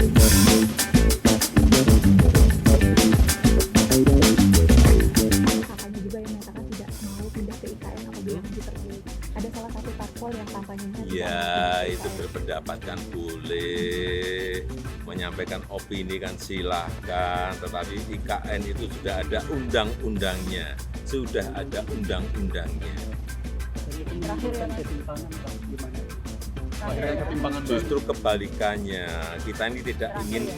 juga yang menyatakan tidak mau pindah ke IKN apabila maju terpilih. Ada salah satu parpol yang kampanyenya ya itu berpendapat kan boleh, menyampaikan opini kan silahkan, tetapi IKN itu sudah ada undang-undangnya, sudah ada undang-undangnya. terakhir ya Justru kebalikannya, kita ini tidak ingin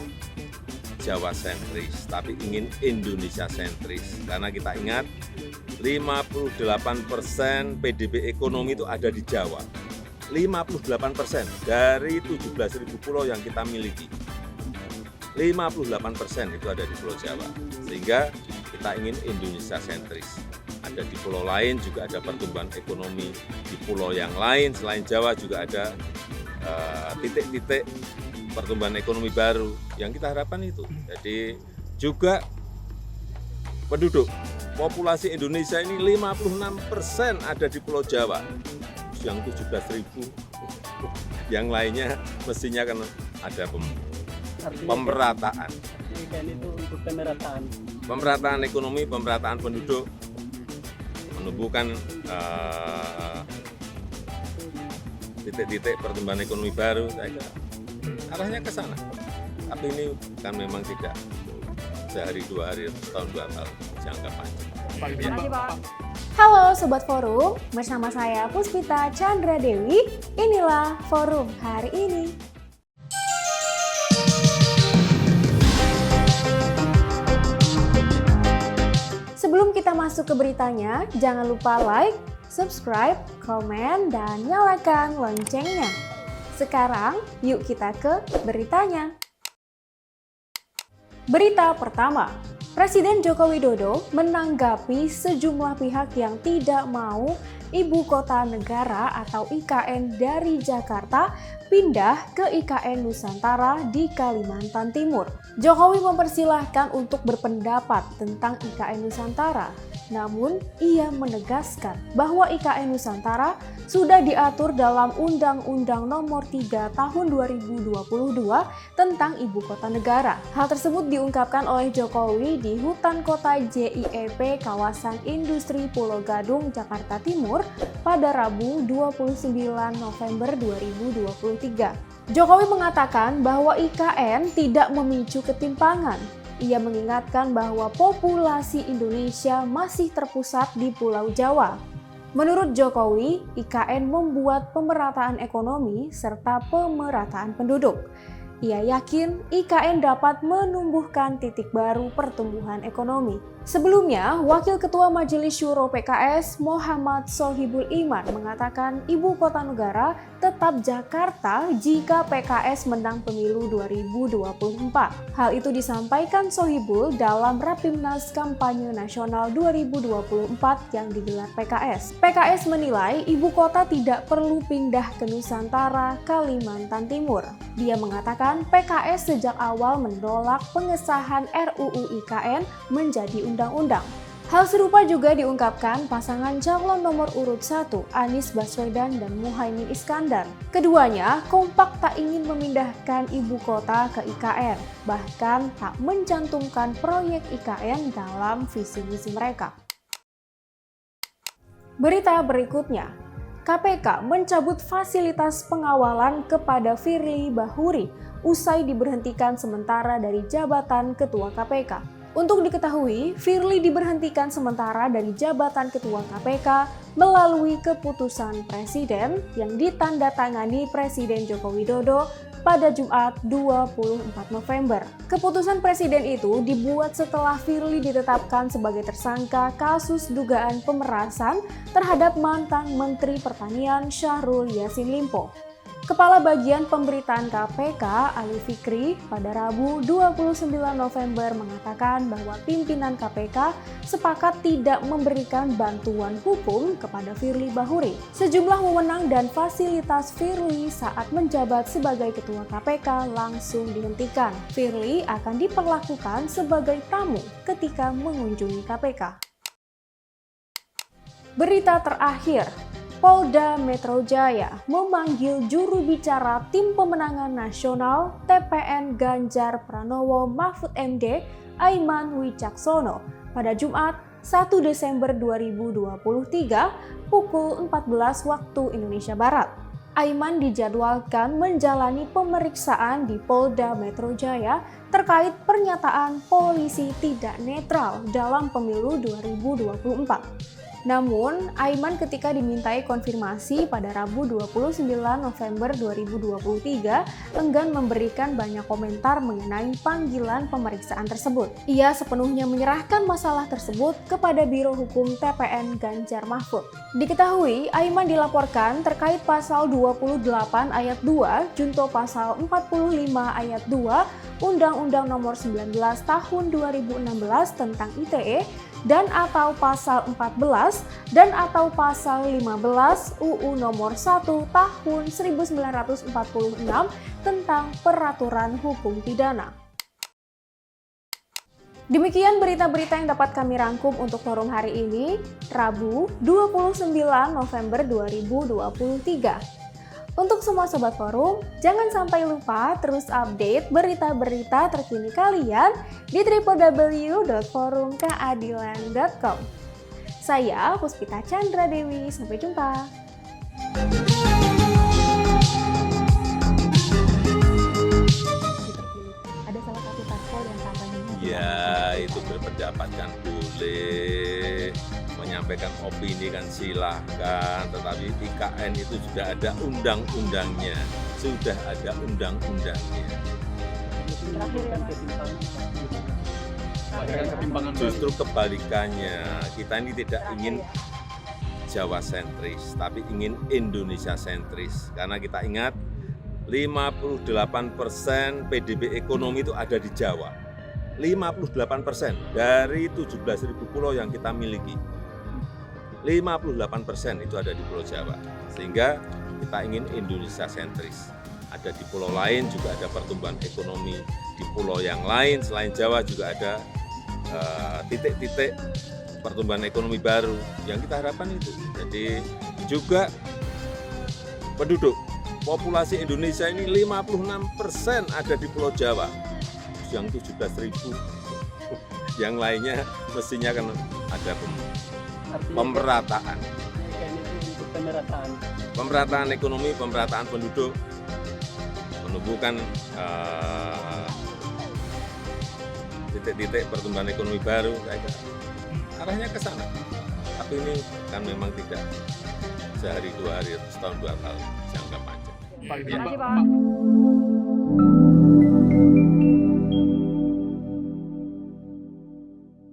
Jawa sentris, tapi ingin Indonesia sentris. Karena kita ingat 58% PDB ekonomi itu ada di Jawa. 58% dari 17.000 pulau yang kita miliki. 58% itu ada di Pulau Jawa. Sehingga kita ingin Indonesia sentris. Ada di pulau lain juga ada pertumbuhan ekonomi, di pulau yang lain selain Jawa juga ada titik-titik pertumbuhan ekonomi baru yang kita harapkan itu. Jadi juga penduduk populasi Indonesia ini 56% ada di Pulau Jawa, yang 17.000, yang lainnya mestinya kan ada pemerataan. Itu untuk pemerataan ekonomi, pemerataan penduduk, menumbuhkan titik-titik pertumbuhan ekonomi baru, saya kira arahnya ke sana. Tapi ini kan memang tidak sehari dua hari, tahun 2 tahun, jangka panjang. Terima kasih, Pak. Halo Sobat Forum, bersama saya Puspita Chandra Dewi. Inilah Forum hari ini. Sebelum kita masuk ke beritanya, jangan lupa like, subscribe, komen, dan nyalakan loncengnya. Sekarang, yuk kita ke beritanya. Berita pertama, Presiden Joko Widodo menanggapi sejumlah pihak yang tidak mau Ibu Kota Negara atau IKN dari Jakarta pindah ke IKN Nusantara di Kalimantan Timur. Jokowi mempersilahkan untuk berpendapat tentang IKN Nusantara, namun ia menegaskan bahwa IKN Nusantara sudah diatur dalam Undang-Undang Nomor 3 Tahun 2022 tentang Ibu Kota Negara. Hal tersebut diungkapkan oleh Jokowi di Hutan Kota JIEP kawasan Industri Pulau Gadung, Jakarta Timur pada Rabu 29 November 2023. Jokowi mengatakan bahwa IKN tidak memicu ketimpangan. Ia mengingatkan bahwa populasi Indonesia masih terpusat di Pulau Jawa. Menurut Jokowi, IKN membuat pemerataan ekonomi serta pemerataan penduduk. Ia yakin IKN dapat menumbuhkan titik baru pertumbuhan ekonomi. Sebelumnya, Wakil Ketua Majelis Syuro PKS Muhammad Sohibul Iman mengatakan Ibu Kota Negara tetap Jakarta jika PKS menang pemilu 2024. Hal itu disampaikan Sohibul dalam Rapimnas Kampanye Nasional 2024 yang digelar PKS. PKS menilai Ibu Kota tidak perlu pindah ke Nusantara, Kalimantan Timur. Dia mengatakan PKS sejak awal menolak pengesahan RUU IKN menjadi undang-undang. Hal serupa juga diungkapkan pasangan calon nomor urut 1 Anies Baswedan dan Muhaimin Iskandar. Keduanya kompak tak ingin memindahkan ibu kota ke IKN, bahkan tak mencantumkan proyek IKN dalam visi misi mereka. Berita berikutnya, KPK mencabut fasilitas pengawalan kepada Firly Bahuri usai diberhentikan sementara dari jabatan Ketua KPK. Untuk diketahui, Firly diberhentikan sementara dari jabatan Ketua KPK melalui keputusan Presiden yang ditandatangani Presiden Joko Widodo pada Jumat 24 November. Keputusan Presiden itu dibuat setelah Firly ditetapkan sebagai tersangka kasus dugaan pemerasan terhadap mantan Menteri Pertanian Syahrul Yassin Limpo. Kepala Bagian Pemberitaan KPK, Ali Fikri, pada Rabu 29 November mengatakan bahwa pimpinan KPK sepakat tidak memberikan bantuan hukum kepada Firly Bahuri. Sejumlah wewenang dan fasilitas Firly saat menjabat sebagai Ketua KPK langsung dihentikan. Firly akan diperlakukan sebagai tamu ketika mengunjungi KPK. Berita terakhir, Polda Metro Jaya memanggil juru bicara Tim Pemenangan Nasional TPN Ganjar Pranowo Mahfud MD, Aiman Wicaksono, pada Jumat 1 Desember 2023 pukul 14 waktu Indonesia Barat. Aiman dijadwalkan menjalani pemeriksaan di Polda Metro Jaya terkait pernyataan polisi tidak netral dalam pemilu 2024. Namun, Aiman ketika dimintai konfirmasi pada Rabu 29 November 2023 enggan memberikan banyak komentar mengenai panggilan pemeriksaan tersebut. Ia sepenuhnya menyerahkan masalah tersebut kepada Biro Hukum TPN Ganjar Mahfud. Diketahui, Aiman dilaporkan terkait pasal 28 ayat 2 junto pasal 45 ayat 2 Undang-Undang Nomor 19 Tahun 2016 tentang ITE dan atau pasal 14 dan atau pasal 15 UU Nomor 1 Tahun 1946 tentang Peraturan Hukum Pidana. Demikian berita-berita yang dapat kami rangkum untuk forum hari ini, Rabu 29 November 2023. Untuk semua Sobat Forum, jangan sampai lupa terus update berita-berita terkini kalian di www.forumkeadilan.com. Saya Puspita Chandra Dewi, sampai jumpa. Ada salah satu parpol yang katanya. Ya, itu berpendapat kan boleh, menyampaikan opini kan silahkan, tetapi IKN itu sudah ada undang-undangnya, Justru kebalikannya, kita ini tidak ingin Jawa sentris, tapi ingin Indonesia sentris. Karena kita ingat 58% PDB ekonomi itu ada di Jawa. 58% dari 17.000 pulau yang kita miliki. 58% itu ada di Pulau Jawa. Sehingga kita ingin Indonesia sentris. Ada di pulau lain juga ada pertumbuhan ekonomi. Di pulau yang lain selain Jawa juga ada titik-titik pertumbuhan ekonomi baru yang kita harapkan itu. Jadi juga penduduk populasi Indonesia ini 56% ada di Pulau Jawa. Yang 17.000, yang lainnya mestinya kan ada pemerataan. Pemerataan ekonomi, pemerataan penduduk, menumbuhkan titik-titik pertumbuhan ekonomi baru, arahnya ke sana. Tapi ini kan memang tidak sehari dua hari, setahun dua tahun, jangka panjang. Terima kasih Pak.